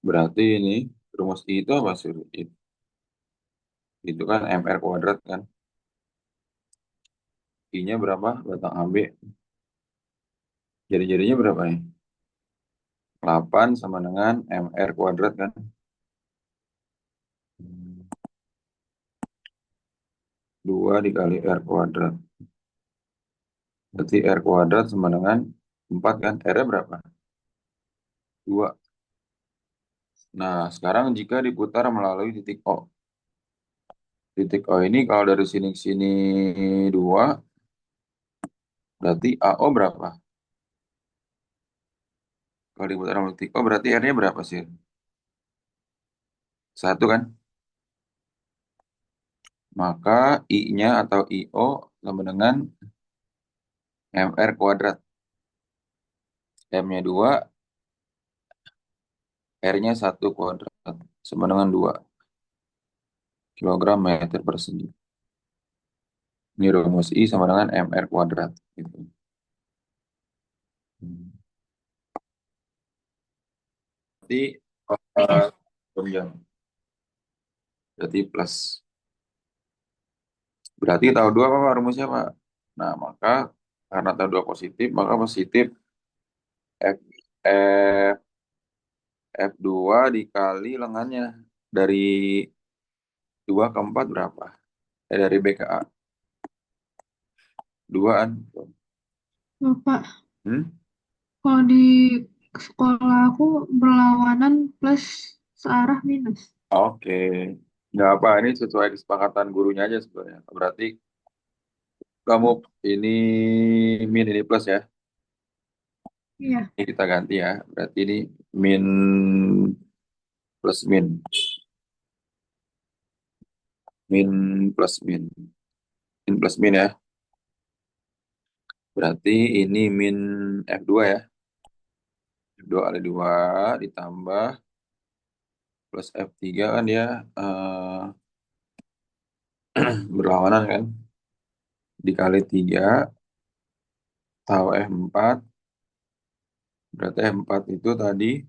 Berarti ini rumus I itu apa sih? Itu kan MR kuadrat kan. I-nya berapa? Batang AB. Jadi-jadinya berapa nih? 8 sama dengan MR kuadrat kan. 2 dikali R kuadrat. Berarti R kuadrat sama dengan 4 kan. R-nya berapa? 2. Nah, sekarang jika diputar melalui titik O. Titik O ini kalau dari sini ke sini 2, berarti AO berapa? Kalau diputar melalui titik O berarti R-nya berapa sih? 1 kan? Maka I-nya atau IO sama dengan MR kuadrat. M-nya 2, R-nya 1 kuadrat. Sama dengan 2 kilogram meter persegi. Ini rumus I sama dengan MR kuadrat. Gitu. Berarti jam. Berarti plus. Berarti tahu 2 apa Pak, rumusnya Pak? Nah, maka karena tahu 2 positif, maka positif F, F, F2 dikali lengannya. Dari 2 ke 4 berapa? Dari B ke A. 2-an. Bapak, Hmm? kalau di sekolah aku berlawanan plus searah minus. Oke. Nggak apa, ini sesuai kesepakatan gurunya aja sebenarnya. Berarti kamu ini min ini plus ya. Iya, Ini kita ganti ya. Berarti ini min plus min. Min plus min. Min plus min ya. Berarti ini min F2 ya. F2 ada 2 ditambah plus F3 kan dia berlawanan kan. Dikali 3 tahu F4. Berarti F4 itu tadi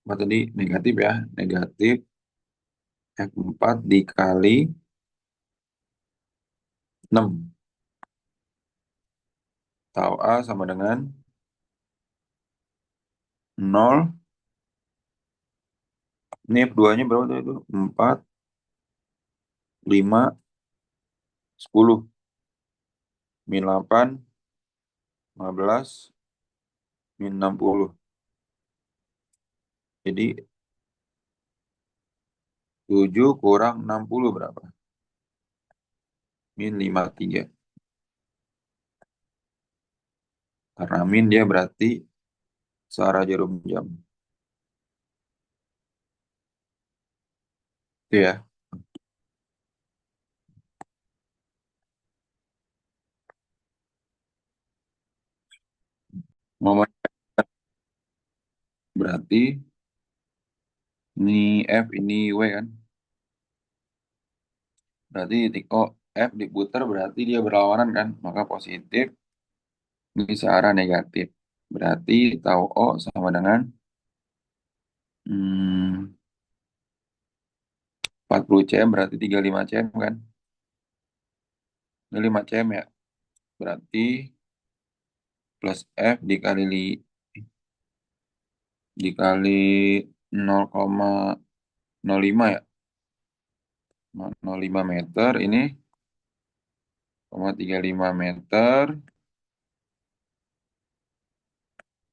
apa tadi negatif ya. Negatif F4 dikali 6. Tahu A sama dengan 0. Ini F2-nya berapa tuh itu? 4, 5, 10. Min 8, 15, min 60. Jadi 7 kurang 60 berapa? Min 53. Karena min dia berarti searah jarum jam. Itu ya. Momen berarti ini F ini W kan. Berarti titik O F diputar berarti dia berlawanan kan. Maka positif ini searah negatif. Berarti tahu O sama dengan 40 cm berarti 35 cm kan. Ini 5 cm ya. Berarti plus F dikali 0,05 ya. 0,05 meter ini 0,35 meter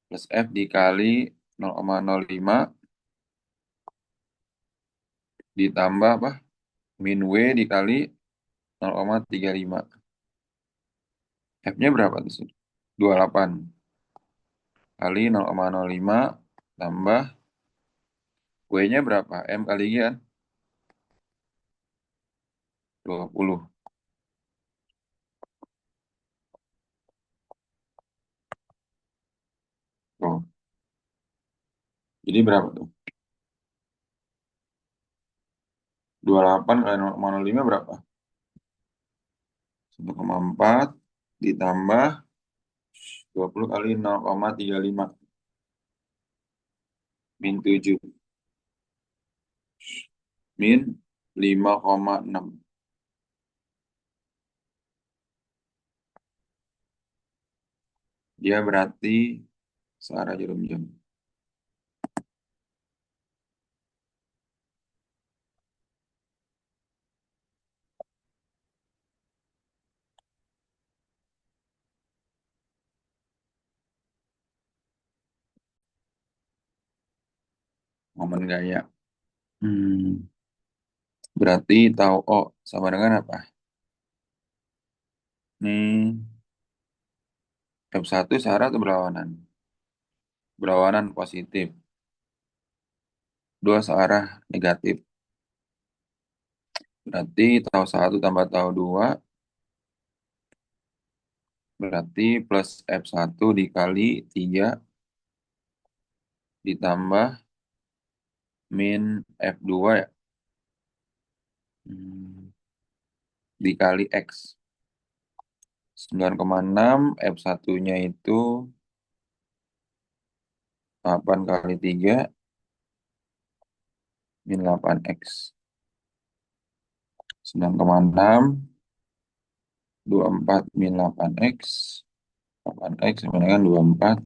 plus F dikali 0,05 ditambah apa? Min W dikali 0,35. F-nya berapa tuh sih? 28 kali 0,05 tambah W-nya berapa? M kali G kan? 20. Oh, jadi berapa tuh? 28 kali 0,05 berapa? 1,4 ditambah 20 kali 0,35. min 7 min 5,6. Dia berarti searah jarum jam. Momen gaya. Hmm, berarti tahu O sama dengan apa? Nih, F1 searah atau berlawanan? Berlawanan positif. Dua searah negatif. Berarti tahu 1 tambah tahu 2 berarti plus F1 dikali 3 ditambah min F2 ya. Hmm, dikali X. 9,6 F1-nya itu 8 kali 3 min 8X. 9,6 24 min 8X. 8X sama dengan 24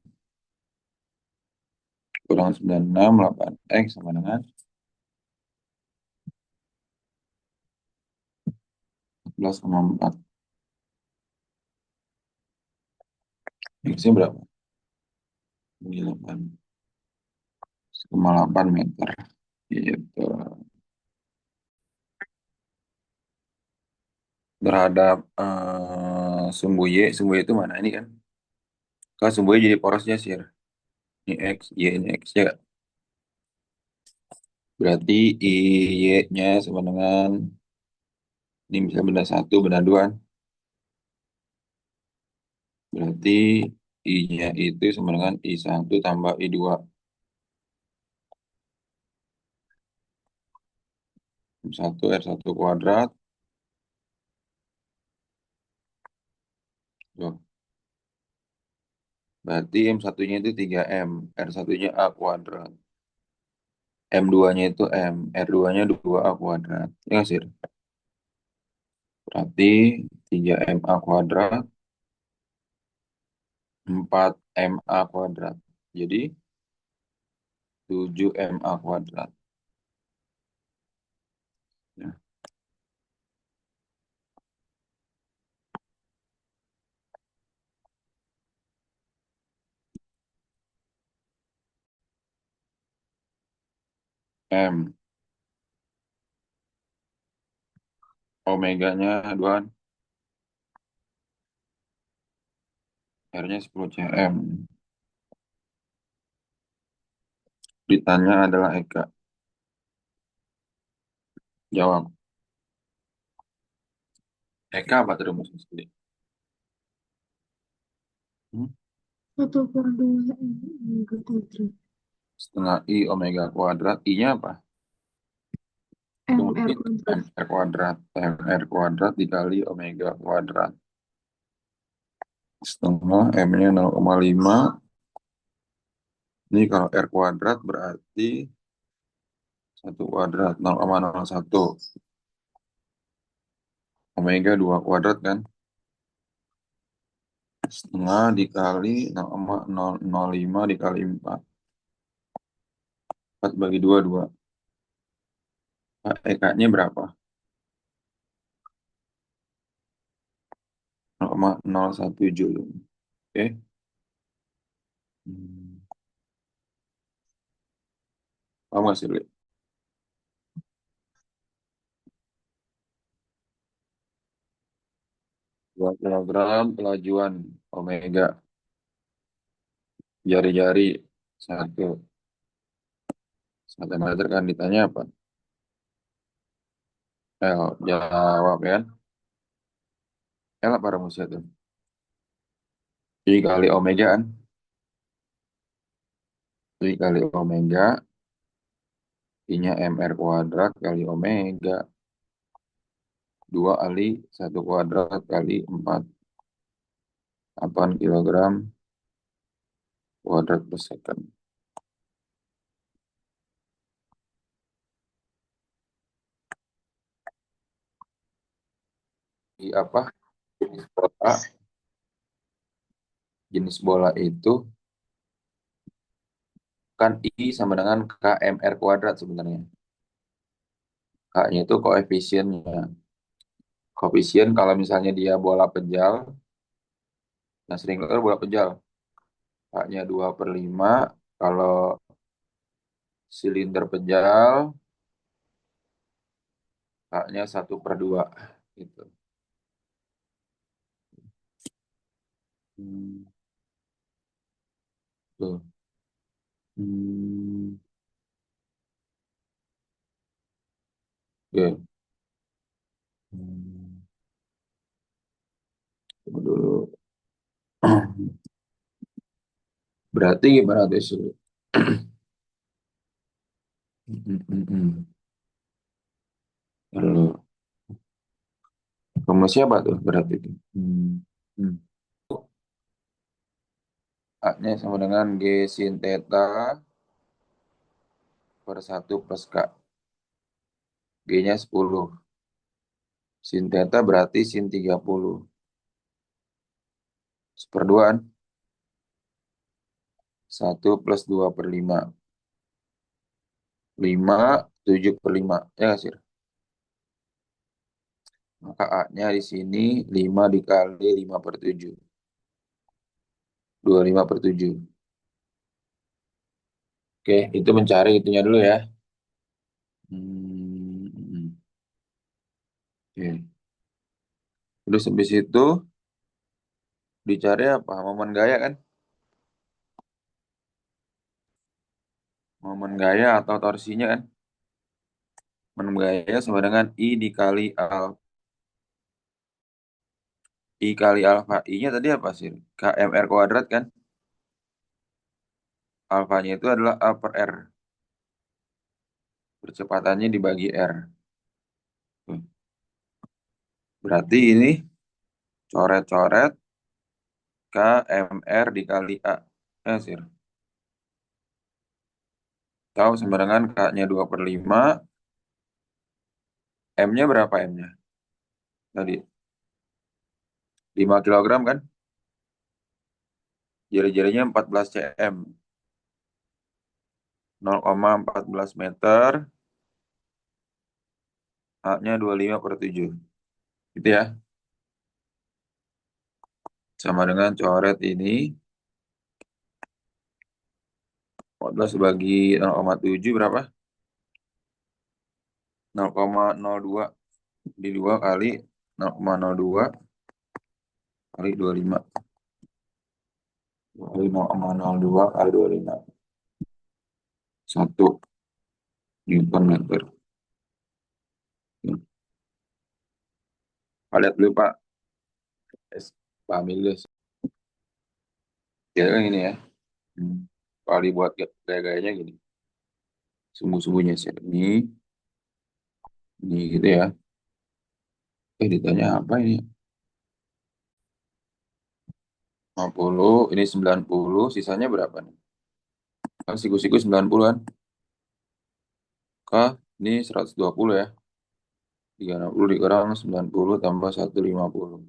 kurang 96 8X sama dengan 14,4. X-nya berapa? 8,8 meter. Gitu. Terhadap sumbu Y. Sumbu Y itu mana? Ini kan. Kalau sumbu Y jadi porosnya sih. Ini X, Y ini X ya. Berarti Y-nya sama dengan ini bisa benda satu, benda dua. Berarti I-nya itu sama dengan I1 tambah I2. M1 R1 kuadrat. Loh, berarti M1-nya itu 3M. R1-nya A kuadrat. M2-nya itu M. R2-nya 2A kuadrat. Ya nggak sih? Berarti 3MA kuadrat 4MA kuadrat. Jadi 7MA kuadrat. Ya. M. Omeganya 2. R-nya 10 cm. Ditanya adalah Eka. Jawab. Eka apa tuh rumusnya sendiri? Hmm? 1/2 Omega kuadrat. Setengah I omega kuadrat. I-nya apa? MR Mungkin kuadrat. MR kuadrat. MR kuadrat dikali omega kuadrat. Setengah M-nya 0,5. Ini kalau R kuadrat berarti 1 kuadrat 0,01. Omega 2 kuadrat kan. Setengah dikali 0,005 dikali 4. 4 bagi 2, 2. EK-nya berapa? 0,01 Joule. Oke. Hmm. Paham nggak sih, Li? 2 kilogram pelajuan omega. Jari-jari 1 cm kan ditanya apa? L. Jawab kan? L apa rumusnya tuh? I kali omega kan? I kali omega. I-nya MR kuadrat kali omega. 2 kali 1 kuadrat kali 4. 8 kilogram kuadrat per second. apa? Jenis bola, jenis bola itu kan I sama dengan KMR kuadrat sebenarnya. K-nya itu koefisiennya. Koefisien kalau misalnya dia bola pejal, nah sprinkler bola pejal, K-nya 2/5. Kalau silinder pejal, K-nya 1/2. Gitu. Hmm, tuh. Hmm, oke. Hmm, tunggu dulu. Berarti gimana tuh sih? Lalu, rumusnya apa tuh berarti itu? Hmm. A-nya sama dengan G sin theta per 1 plus K. G-nya 10. Sin theta berarti sin 30. Seperduaan. 1 plus 2/5. 5, 7/5. Ya nggak sih? Maka A-nya di sini 5 dikali 5/7. 25/7. Oke, itu mencari itunya dulu ya. Hmm. Oke. Terus habis itu dicari apa? Momen gaya kan? Momen gaya atau torsinya kan? Momen gaya sama dengan I kali alfa. I-nya tadi apa sih? KMR kuadrat kan? Alfanya itu adalah A per R. Percepatannya dibagi R. Tuh. Berarti ini coret-coret KMR dikali A. Ya sih. Tahu sama dengan K-nya 2/5. M-nya berapa M-nya? Tadi 5 kilogram kan? Jari-jarinya 14 cm. 0,14 meter. A-nya 25/7. Gitu ya. Sama dengan coret ini. 14 bagi 0,7 berapa? 0,02. Di 2 kali 0,02 kali 25. Kali 0,02 kali 25. 1 Newton meter. Pak lihat dulu Pak. Pak ambil dulu. Ya kan ini ya. Hmm. Kalau dibuat gaya-gayanya gini. Sumbu-sumbunya sih. Ini gitu ya. Ditanya apa ini? 50, ini 90, sisanya berapa nih? Kan siku-siku 90-an. Kah? Ini 120 ya. 360 dikurang 90 tambah 150.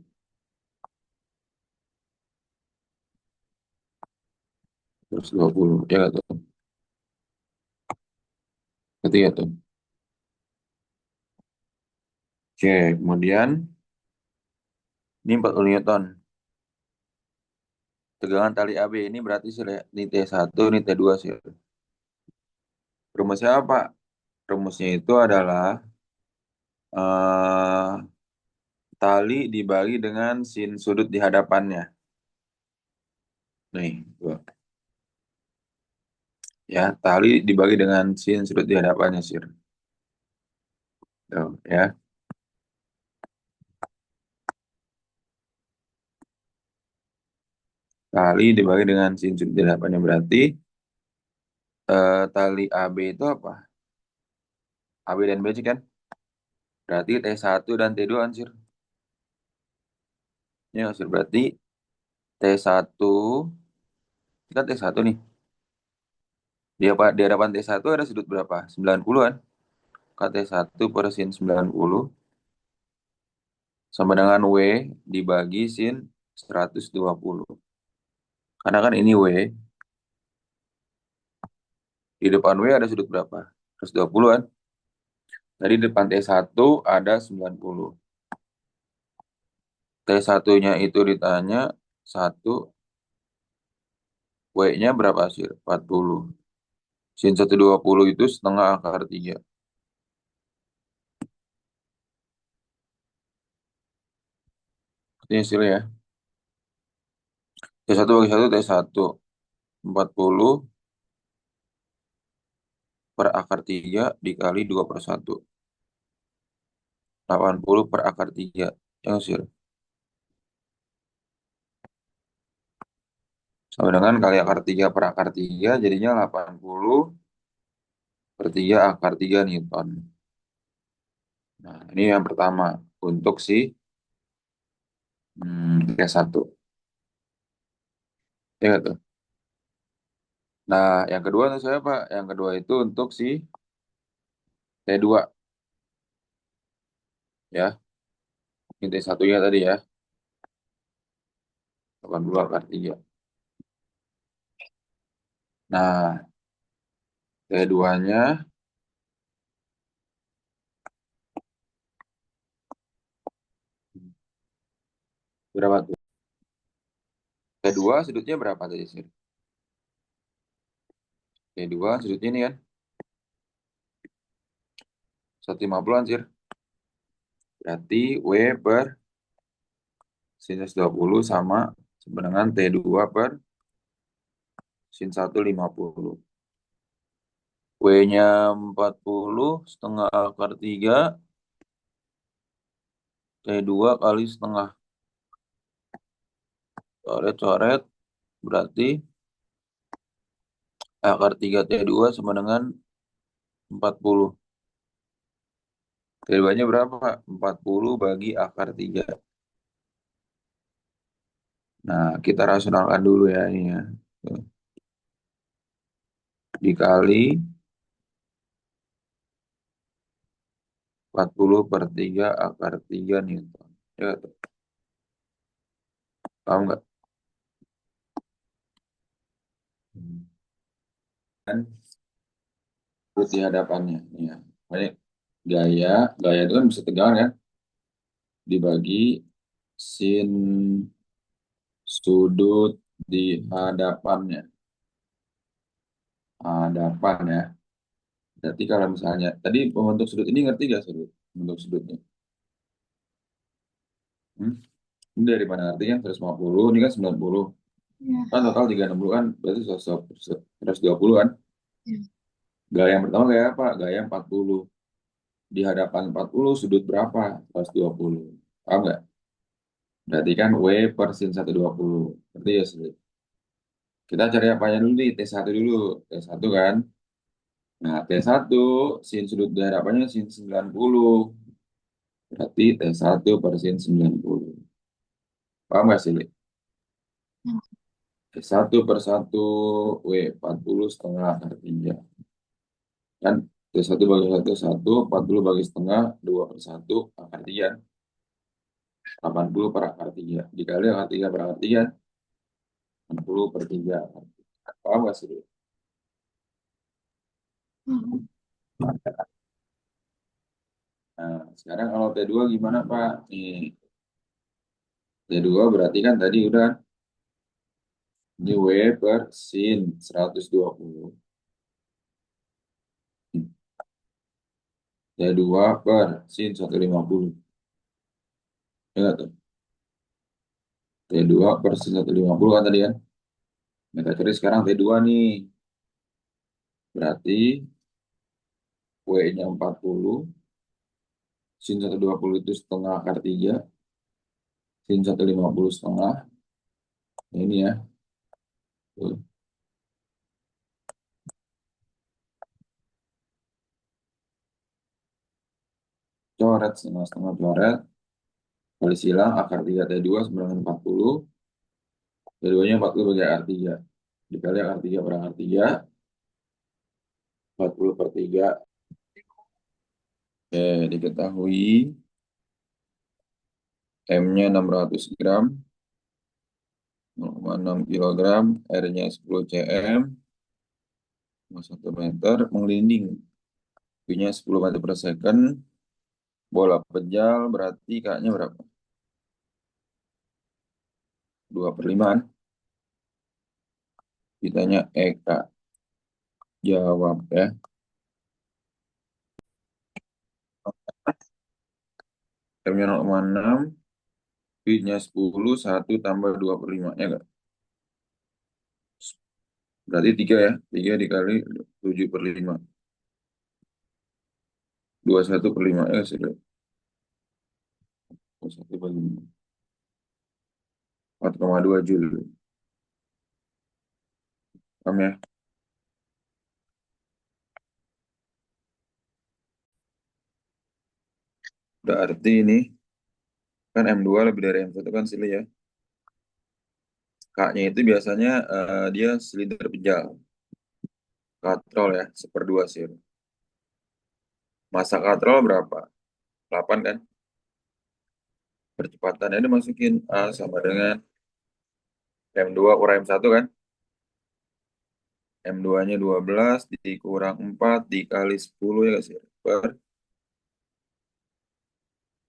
120. Ya nggak tuh? Ketiga tuh. Oke, kemudian ini 40 Newton. Tegangan tali AB ini berarti sih ini T1, ini T2 sih. Rumusnya apa? Rumusnya itu adalah eh, tali dibagi dengan sin sudut di hadapannya. Nih, tuh. Ya, tali dibagi dengan sin sudut di hadapannya sih. Tuh, ya. Tali dibagi dengan sin sudut di hadapannya berarti tali AB itu apa? AB dan BC kan? Berarti T1 dan T2 ansir. Ya, ansir berarti T1, kan T1 nih. Di hadapan T1 ada sudut berapa? 90 kan? KT1 per sin 90 sama dengan W dibagi sin 120. Karena kan ini W, di depan W ada sudut berapa? 120 kan? Tadi depan T1 ada 90. T1-nya itu ditanya 1, W-nya berapa sih? 40. Sin 120 itu setengah akar 3. Ini hasilnya ya. T1 bagi 1, T1. 40 per akar 3 dikali 2 per 1. 80 per akar 3. Yang hasil. Sama dengan kali akar 3 per akar 3 jadinya 80 per 3 akar 3 Newton. Nah, ini yang pertama untuk si T1. Ya nggak tuh? Nah, yang kedua tuh saya Pak. Yang kedua itu untuk si T2 ya. Ini T1-nya tadi ya. 80 akar 3. Nah, T2-nya berapa tuh? T2 sudutnya berapa tadi sih? T2 sudutnya ini kan 150 sih. Berarti W per sin 120 sama dengan T2 per sin 150. W-nya 40 setengah akar 3, T2 kali setengah. Coret-coret, berarti akar 3 T2 sama dengan 40. T2-nya berapa? 40 bagi akar 3. Nah, kita rasionalkan dulu ya ini ya. Tuh. Dikali 40 per 3 akar 3 Newton. Ya, tuh. Paham nggak? Kan terus di hadapannya. Ya. Makanya gaya, gaya itu kan bisa tegangan kan? Dibagi sin sudut di hadapannya. Hadapan ya. Berarti kalau misalnya, tadi pembentuk sudut ini ngerti gak sudut? Bentuk sudutnya. Hmm? Ini dari mana ngerti kan? 150, ini kan 90. Ya. Kan total 360 kan, berarti 120 kan? Ya. Gaya yang pertama gaya apa? Gaya 40. Di hadapan 40 sudut berapa? 120. Paham nggak? Berarti kan W per sin 120. Berarti ya sudut. Kita cari apanya dulu nih? T1 dulu. T1 kan? Nah, T1 sin sudut di hadapannya sin 90. Berarti T1 per sin 90. Paham nggak sih, Li? Ya. T1 per 1 W 40 setengah akar 3. Kan T1 bagi 1, 1, 40 bagi setengah, 2 per 1, akar 3. 80 per akar 3. Dikali akar 3 per akar 3, 60 per 3. Paham nggak sih? Paham. Nah, sekarang kalau T2 gimana, Pak? Nih, T2 berarti kan tadi udah, ini W per sin 120. T2 per sin 150. Ya nggak tuh? T2 per sin 150 kan tadi kan? Kita cari sekarang T2 nih. Berarti W-nya 40, sin 120 itu setengah akar 3, sin 150 setengah. Nah, ini ya. Tuh. Coret setengah-setengah coret. Kali silang akar 3 T2 sama dengan 40. T2-nya 40 bagi akar 3. Dikali akar 3 per akar 3. 40 per 3. Diketahui M-nya 600 gram, 0,6 kilogram, R-nya 10 cm, 1 meter, menggelinding. V-nya 10 meter per second, bola pejal, berarti K-nya berapa? 2/5 kan? Ditanya EK, jawab ya. M-nya 0,6, V-nya 10, 1 tambah 2/5, ya nggak? Berarti 3 ya, 3 dikali 7/5. 21/5 ya sudah. 21/5. 4,2 Joule. Paham ya? Berarti ini kan M2 lebih dari M1 kan sili ya. K-nya itu biasanya dia silinder pejal. Katrol ya, 1/2 sih. Masa katrol berapa? 8 kan? Percepatannya dimasukin A sama dengan M2 kurang M1 kan? M2-nya 12 dikurang 4 dikali 10 ya sih. Per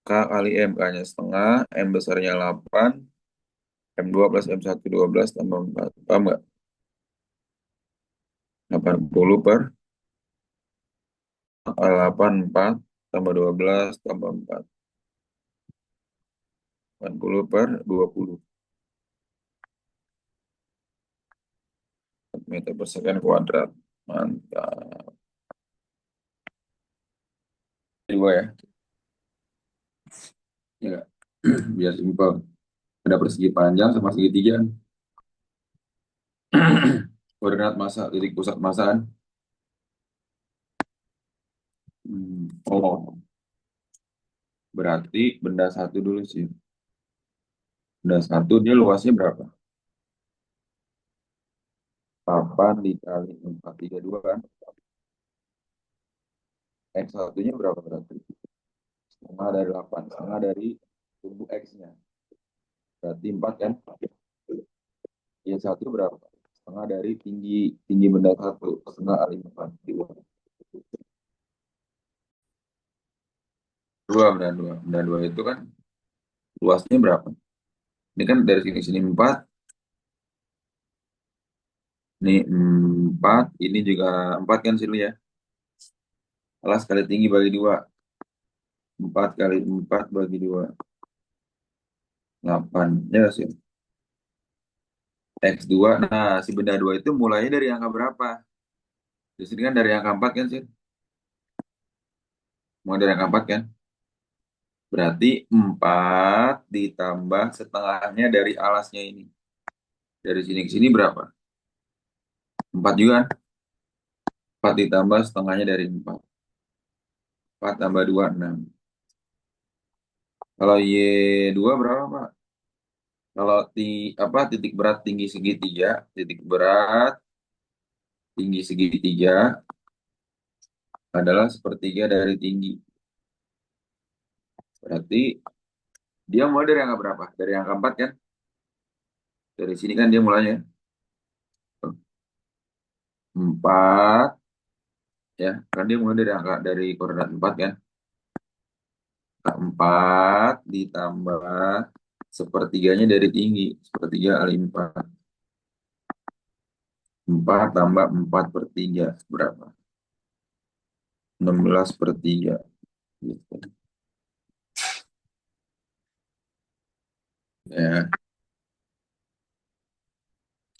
K kali M, K-nya setengah, M besarnya 8, M2 plus M1 12 tambah 4. Paham nggak? 80 per 8, 4 tambah 12 tambah 4. 80 per 20 meter per second kuadrat. Mantap. Dua ya. Ya, nggak? Biar simpel. Ada persegi panjang sama segitiga. Koordinat massa, titik pusat massa kan. Oh, berarti benda satu dulu sih. Benda satu dia luasnya berapa? 8 dikali 432 kan. X satunya berapa berarti? Setengah dari 8. Setengah dari tumbuh X-nya. Berarti 4 kan. Y satu berapa? Setengah dari tinggi tinggi benda satu. Setengah kali 4. Dua benda dua. Benda dua itu kan luasnya berapa? Ini kan dari sini sini 4. Ini 4. Ini juga 4 kan sini ya. Alas kali tinggi bagi 2. 4 kali 4 bagi 2. 8. Ya sih. X2. Nah, si benda 2 itu mulainya dari angka berapa? Di sini kan dari angka 4 kan sih? Mulai dari angka 4 kan? Berarti 4 ditambah setengahnya dari alasnya ini. Dari sini ke sini berapa? 4 juga kan? 4 ditambah setengahnya dari 4. 4 tambah 2, 6. Kalau Y2 berapa, Pak? Kalau titik berat tinggi segitiga, titik berat tinggi segitiga adalah sepertiga dari tinggi. Berarti dia mulai dari angka berapa? Dari angka 4 kan? Dari sini kan dia mulainya 4 ya. Kan dia mulai dari angka dari koordinat 4 kan? Angka 4 ditambah sepertiganya dari tinggi. Sepertiga kali 4. 4 tambah 4/3 berapa? 16/3. Gitu. Ya,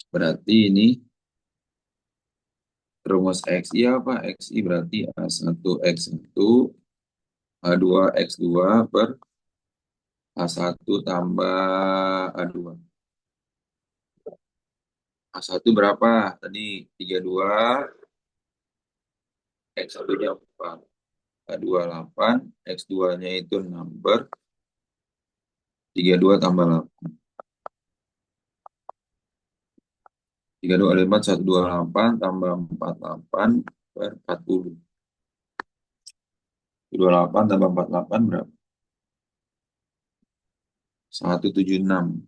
berarti ini rumus XI apa? XI berarti A1 X1 A2 X2 per A1 tambah A2. A1 berapa? Tadi 32, X1-nya 4. A2 8, X2-nya itu 6 per 32 tambah 8. 32 kali 4, 128 tambah 48 per 40. 28 tambah 48 berapa? 176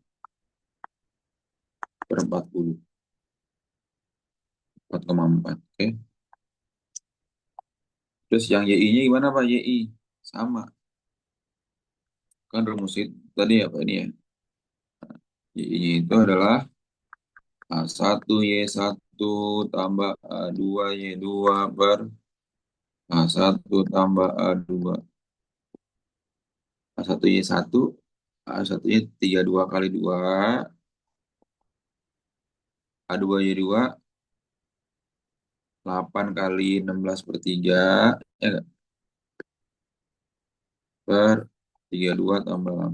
per 40. 4,4. Oke. Terus yang YI-nya gimana Pak? YI. Sama. Kan rumus itu tadi apa ini ya? YI-nya itu adalah A1 Y1 tambah A2 Y2 per A1 tambah A2. A1 Y1. A1-nya 32 kali 2. A2 Y2 8 kali 16 per 3. Ya nggak? Per 32 tambah 8.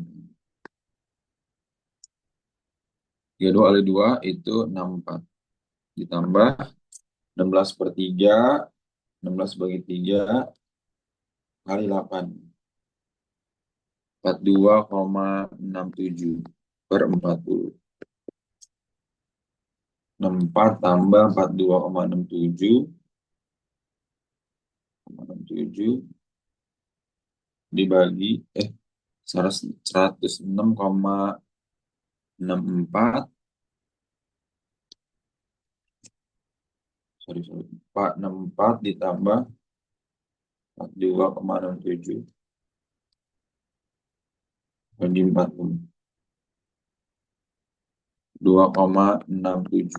32 kali 2 itu 64. Ditambah 16 per 3. 16 bagi 3 kali 8. 42,67 per 40. 64 tambah 42,67 dibagi 106,64, sorry 464 ditambah 42,67 bagi 40, 2,67,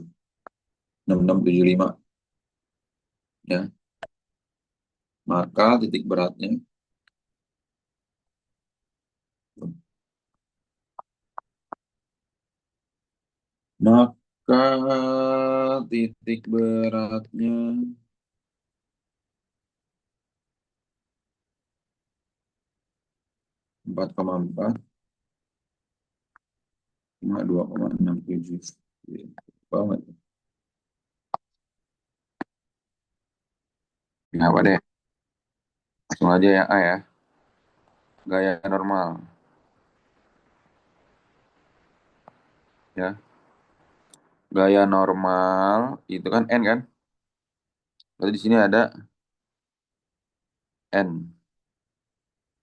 6675 ya. Maka titik beratnya, maka titik beratnya 4,4 cuma 2,67 banget. Kenapa deh? Langsung aja ya A ya. Gaya normal ya. Gaya normal itu kan N kan? Berarti di sini ada N.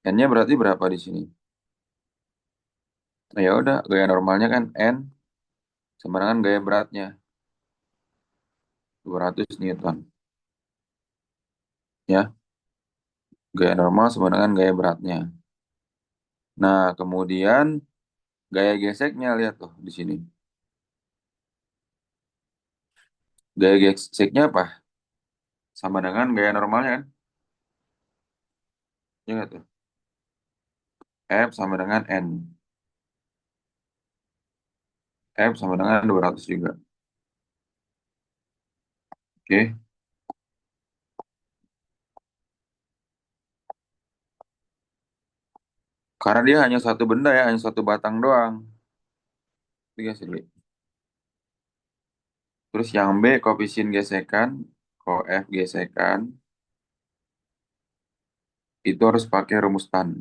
N-nya berarti berapa di sini? Nah, ya udah, gaya normalnya kan N sama dengan gaya beratnya 200 Newton. Ya, gaya normal sama dengan gaya beratnya. Nah, kemudian gaya geseknya lihat tuh di sini. Gaya geseknya apa? Sama dengan gaya normalnya kan? Ya nggak tuh? F sama dengan N. F sama dengan 200 juga. Oke. Karena dia hanya satu benda ya, hanya satu batang doang. Tiga sih. Terus yang B, koefisien gesekan, koef gesekan, itu harus pakai rumus tan.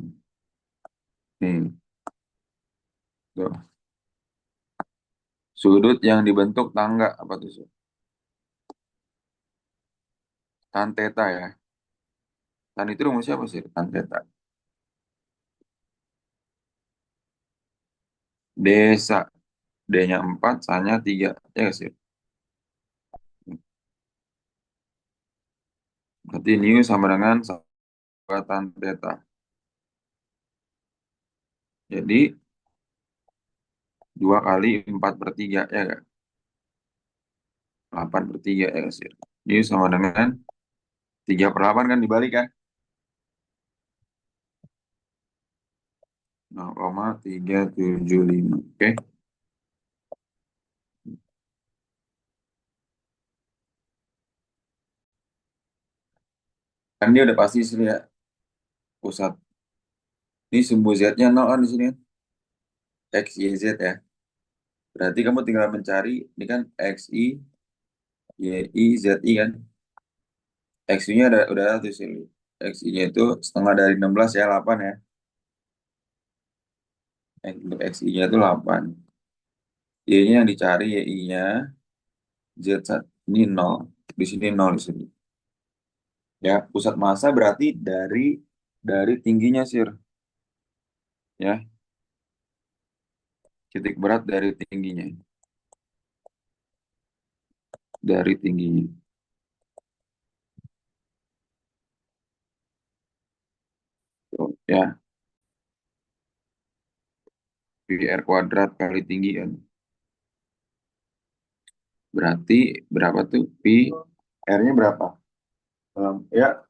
Nih, tuh. Sudut yang dibentuk tangga, apa tuh? Tan theta ya. Tan itu rumusnya apa sih? Tan theta. Desa. D-nya 4, sa-nya 3. Ya nggak sih? Berarti nu sama dengan tan theta. Jadi, 2 kali 4 per 3, ya nggak? 8 per 3, ya nggak sih? Nu sama dengan 3 per 8 kan dibalik kan? 0,375. Oke. Kan dia udah pasti sih ya, pusat. Ini sumbu Z-nya 0 kan di sini kan? X, Y, Z ya. Berarti kamu tinggal mencari, ini kan X, Y, Y, I, Z, I kan? X, Y-nya udah ada tuh sini. X, Y-nya itu setengah dari 16 ya, 8 ya. Untuk X, Y-nya itu 8. Y-nya yang dicari, Y, I-nya, Z, ini 0. Di sini 0 di sini. Ya, pusat massa berarti dari tingginya, Sir. Ya, Titik berat dari tingginya. Dari tingginya. Tuh, ya, pi r kuadrat kali tinggi kan. Berarti berapa tuh? Pi R-nya berapa? Ya,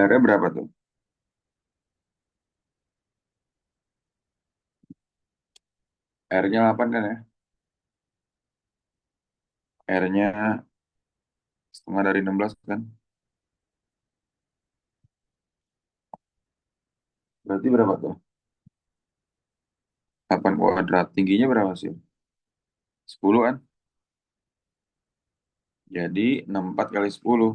R-nya berapa tuh? R-nya 8 kan ya? R-nya setengah dari 16 kan? Berarti berapa tuh? 8 kuadrat. Tingginya berapa sih? 10 kan? Jadi 64 kali 10,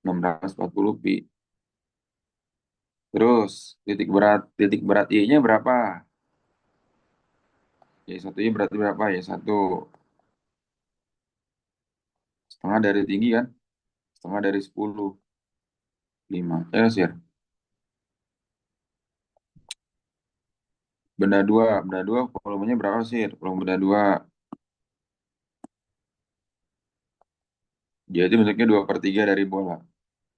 640 pi. Terus titik berat I-nya berapa? Y satunya berarti berapa? Y satu setengah dari tinggi kan? Setengah dari 10, 5. Ya, sih. Benda dua volumenya berapa sih? Volume benda dua. Jadi bentuknya 2/3 dari bola.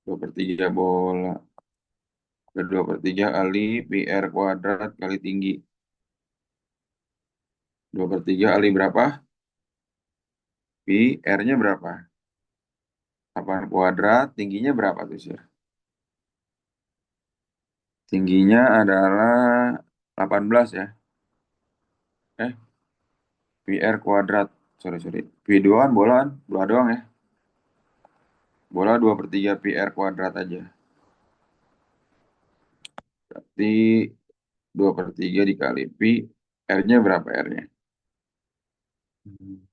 2/3 bola. 2/3 kali pi r kuadrat kali tinggi. 2/3 kali berapa? Pi R-nya berapa? 8 kuadrat. Tingginya berapa tuh sih? Tingginya adalah 18 ya. Eh, pi r kuadrat. Sorry, sorry. Pi dua kan bola kan? Bola doang ya. Bola 2/3 pi r kuadrat aja. Berarti 2/3 dikali pi. R-nya berapa R-nya? Hmm.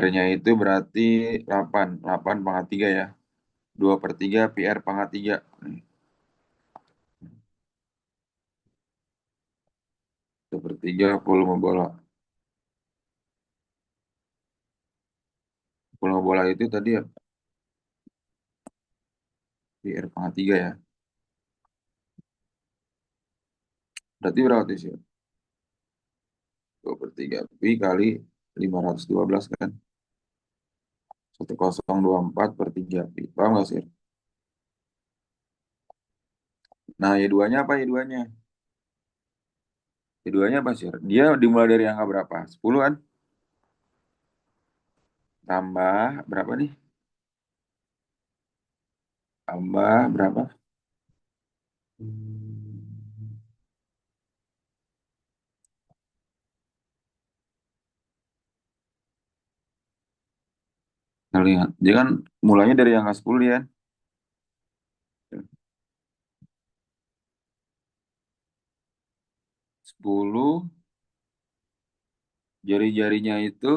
R-nya itu berarti 8. 8 pangkat 3 ya. 2/3 pi r pangkat 3. 2/3 volume bola. Volume bola itu tadi ya pi r pangkat 3 ya. Berarti berapa tuh sih? 2/3 pi kali 512 kan. 1024/3 pi. Paham nggak sih? Nah, y duanya apa y duanya? Y duanya apa sih? Dia dimulai dari angka berapa? 10 kan? Tambah berapa nih? Tambah berapa? Hmm, Kita lihat. Dia kan mulainya dari angka 10 ya. 10 jari-jarinya itu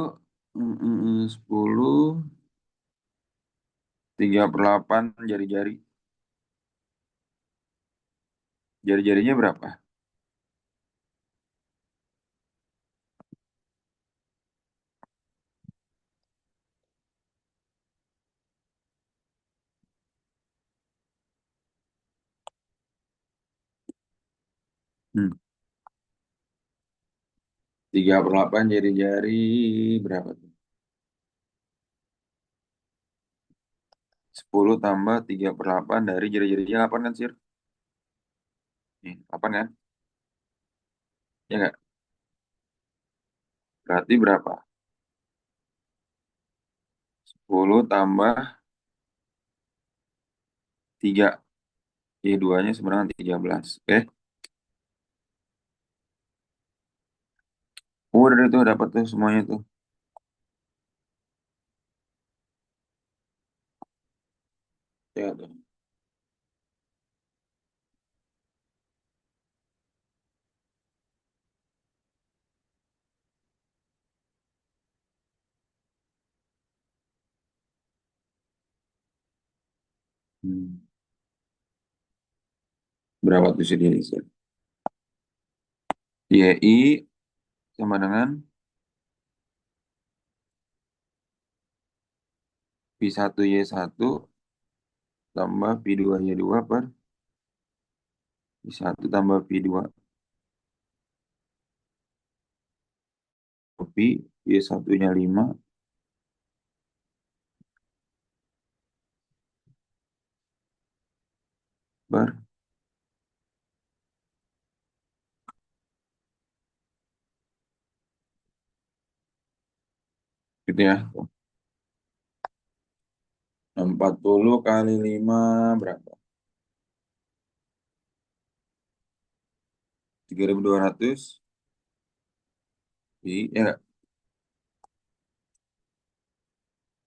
10 3/8 jari-jari. Jari-jarinya berapa? Hmm. 3/8 jari-jari berapa tuh? 10 tambah 3/8 dari jari-jarinya 8 kan sih? Nih, 8 kan? Ya nggak? Berarti berapa? 10 tambah 3. Ya, duanya sebenarnya 13. Udah itu dapat tuh semuanya tuh. Ya tuh. Hmm. Berapa tuh sih dia? YI sama dengan Pi1Y1 tambah Pi2Y2 per Pi1 tambah Pi2. Pi Y1-nya 5 per gitu ya. 40 kali 5 berapa? 3.200 ya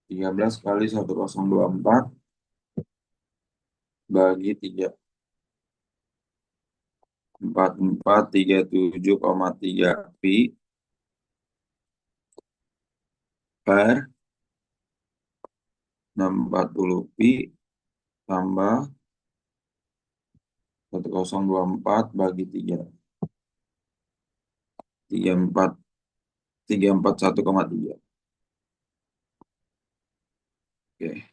13 kali 1024 bagi 3. 4437,3 pi per 640 pi tambah 1024 bagi 3. 34 341,3. Oke.